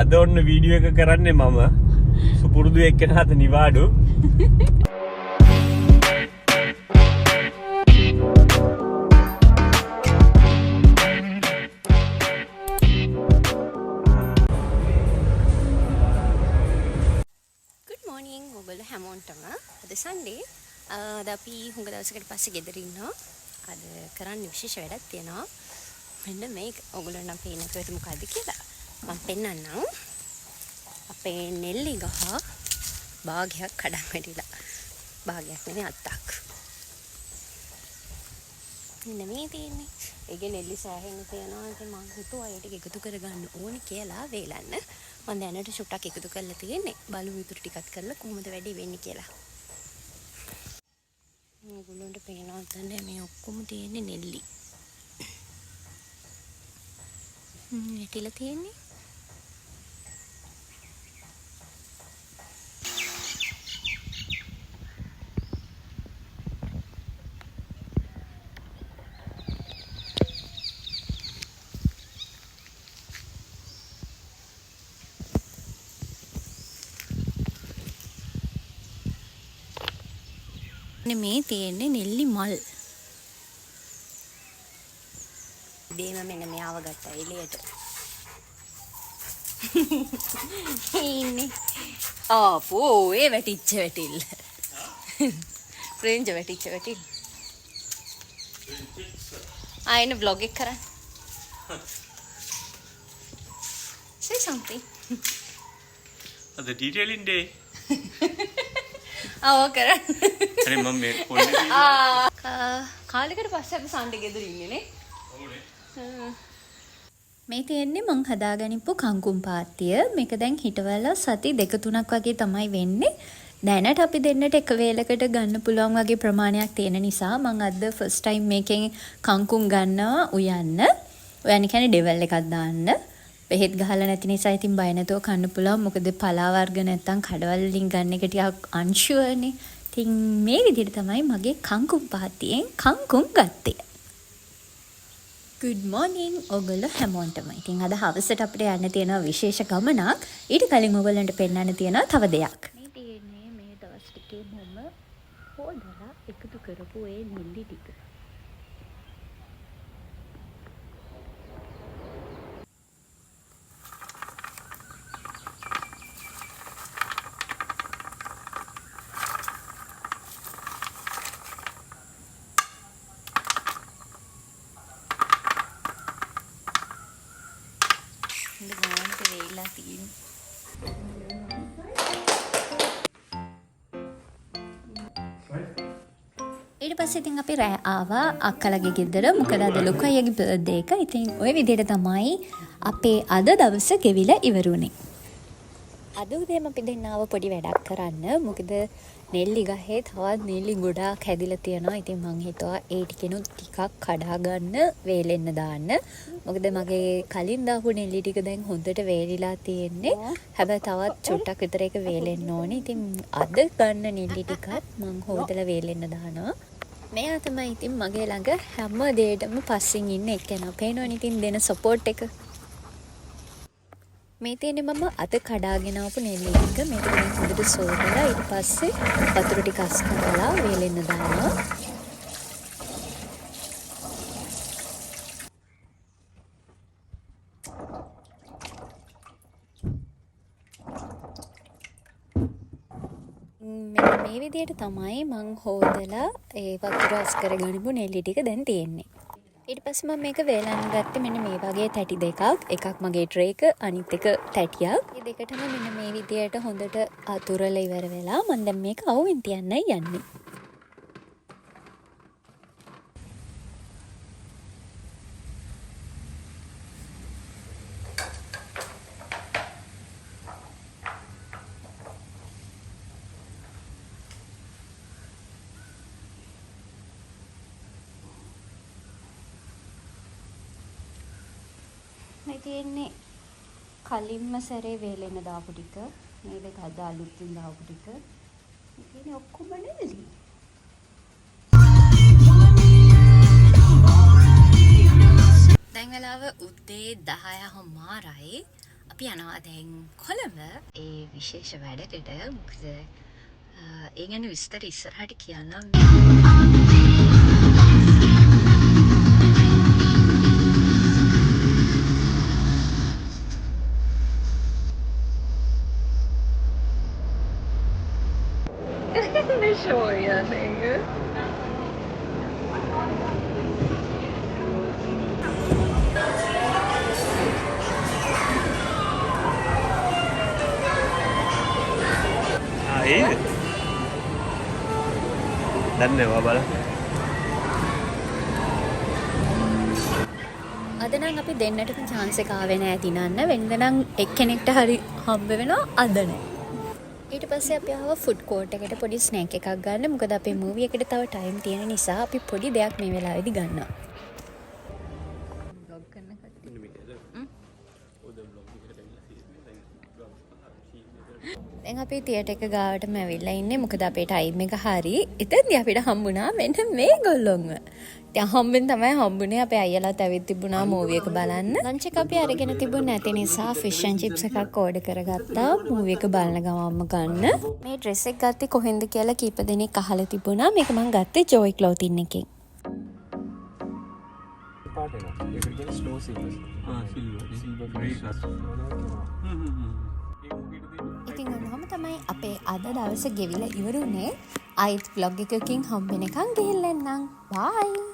අද ඔන්න වීඩියෝ එක කරන්නේ මම සුපුරුදු එක්කෙනාට නිවාඩු. Good morning ඔයගොල්ලෝ හැමෝටම. අද සන්ඩේ. අද අපි හුඟ දවසකට පස්සේ ගෙදර ඉන්නවා. අද කරන්න විශේෂ වැඩක් තියෙනවා. මෙන්න මේක ඔයගොල්ලෝ නම් පේන්නේ නැතුව මොකද්ද කියලා. මම පෙන්නන්නම්. අපේ නෙල්ලි ගහ භාගයක් කඩන් වැටිලා. භාගයක් නෙමෙයි අත්තක්. මෙන්න මේ තියෙන්නේ. ඒකේ නෙල්ලි සෑහෙන්න තියෙනවා. ඉතින් මම හිතුවා ඒ ටික එකතු කරගන්න ඕනේ කියලා වේලන්න. මම දැනට ෂුට්ටක් එකතු කරලා තියෙන්නේ. බලමු ඉතුරු ටිකත් කරලා කොහොමද වැඩි වෙන්නේ කියලා. මේගොල්ලන්ට පේනවා දැන් මේ ඔක්කොම තියෙන්නේ නෙල්ලි. ඇටිලා තියෙන්නේ. මේ තියෙන්නේ නෙල්ලි මල්. දෙම මෙන්න මෙයාව ගත්තා එළියට. ඉන්නේ. ආපෝ ඒ වැටිච්ච වැටිල්ල. රේන්ජ් වැටිච්ච වැටිල්ල. ආයෙන vlog එක කරන්න. Say something. The detailing day. ආව කරන්න. අනේ මම මේ පොල්ලේ කාලෙකට පස්සේ අපි සන්ඩේ ගෙදර ඉන්නේ නේ. මේ තියෙන්නේ මං හදාගනිපු කංකුම් පාත්තිය. මේක දැන් හිටවලා සති 2-3ක් වගේ තමයි වෙන්නේ. දැනට අපි දෙන්නට එක වේලකට ගන්න පුළුවන් වගේ ප්‍රමාණයක් තියෙන නිසා මං අද ෆස්ට් ටයිම් මේකෙන් කංකුම් ගන්නවා උයන්න. උයන්න කියන්නේ ඩෙවල් එකක් දාන්න. බෙහෙත් ගහලා නැති නිසා ඉතින් බය නැතුව කන්න පුළුවන්. මොකද පලා වර්ග නැත්තම් කඩවල වලින් ගන්න එක ටිකක් අන්ෂුවර්නේ. ඉතින් මේ විදිහට තමයි මගේ කංකුම් පාත්තියෙන් කංකුම් ගත්තේ. Good morning ඔයගොල්ලෝ හැමෝටම. ඉතින් අද හවසට අපිට යන්න තියෙන විශේෂ ගමනක්. ඊට කලින් ඔයගොල්ලන්ට පෙන්නන්න තියෙන තව දෙයක්. මේ තියෙන්නේ මේ දවස් ටිකේ මම හොදලා එකතු කරපු ඒ නෙල්ලි ටික. ඊට පස්සේ ඉතින් අපි රෑ ආවා අක්කලගේ ගෙදර. මොකද අද ලොකු අයියාගේ බර්ත්ඩේ එක. ඉතින් ওই විදිහට තමයි අපේ අද දවස ගෙවිලා ඉවරුනේ. අද උදේම අපි දෙන්න ආව පොඩි වැඩක් කරන්න. මොකද නෙල්ලි ගහේ තවත් නෙල්ලි ගොඩාක් හැදිලා තියෙනවා. ඉතින් මං හිතුවා ඒ ටිකෙනුත් ටිකක් කඩා ගන්න වේලෙන්න දාන්න. මොකද මගේ කලින් දාපු නෙල්ලි ටික දැන් හොඳට වේලිලා තියෙන්නේ. හැබැයි තවත් චුට්ටක් විතර එක වේලෙන්න ඕනේ. ඉතින් අද ගන්න නෙල්ලි ටිකත් මං හොදලා වේලෙන්න දානවා. මෙයා තමයි ඉතින් මගේ ළඟ හැම දෙයකටම පස්සෙන් ඉන්න එක්කෙනා. පේනවනේ ඉතින් දෙන සපෝට් එක. මේ තියෙන්නේ මම අත කඩාගෙන ආපු නෙල්ලි ටික. මේක දැන් හොඳට සෝදලා ඊට පස්සේ වතුර ටික අස් කරලා වේලෙන්න දානවා. මෙන්න මේ විදිහට තමයි මං හොදලා ඒ වතුර අස් කරගනිපු නෙල්ලි ටික දැන් තියෙන්නේ. ඊට පස්සේ මම මේක වේලන්න ගත්තේ මෙන්න මේ වගේ තැටි දෙකක්. එකක් මගේ ට්‍රේ එක, අනිත් එක තැටියක්. මේ දෙකටම මෙන්න මේ විදිහට හොඳට අතුරලා ඉවර වෙලා මම දැන් මේක අවුෙන් තියන්නයි යන්නේ. මේ තියෙන්නේ කලින්ම සැරේ වේලෙන්න දාපු ටික. මේ දෙක අද අලුතින් දාපු ටික. මේ තියෙන්නේ ඔක්කොම නෙල්ලි. දැන් වෙලාව උදේ 10:00 මාරයි. අපි යනවා දැන් කොළඹ ඒ විශේෂ වැඩකට. මොකද ඒ ගැන විස්තර ඉස්සරහට කියන්නම්. ඒද දන්නවා බල අද නම් අපි දෙන්නටම chance එක ආවේ නෑ දිනන්න. වෙනද නම් එක්කෙනෙක්ට හරි හම්බ වෙනවා, අද නෑ. ඊට පස්සේ අපි ආවා ෆුඩ් කෝට් එකට පොඩි ස්නැක් එකක් ගන්න. මොකද අපේ මූවි එකට තව ටයිම් තියෙන නිසා අපි පොඩි දෙයක් මේ වෙලාවේදී ගන්නවා. vlog කරන කට්ටිය. දැන් අපි තියටර් එක ගාවටම ඇවිල්ලා ඉන්නේ. මොකද අපේ ටයිම් එක හරි. ඉතින්දී අපිට හම්බුණා මෙන්න මේගොල්ලොන්ව. දැන් හම්බෙන් තමයි හම්බුනේ. අපේ අයියලාත් ඇවිත් තිබුණා මූවි එක බලන්න. ලන්ච් එක අපි අරගෙන තිබුණ නැති නිසා ෆිෂ් ඇන්ඩ් චිප්ස් එකක් ඕඩර් කරගත්තා. මූවි එක බලන ගමන්ම ගන්න. මේ ඩ්‍රෙස් එක ගත්තේ කොහෙන්ද කියලා කීප දෙනෙක් අහලා තිබුණා. මේක මම ගත්තේ ජෝයි ක්ලොතින් එකෙන්. පාට එක. ඒකට කියන්නේ ස්නෝ සිල්වර්. සිල්වර් ඉතින් ඔන්නෝම තමයි අපේ අද දවස ගෙවිලා ඉවරුනේ. ආයිත් vlog එකකින් හම්බෙනකන් ගිහින් එන්නම්. බයි.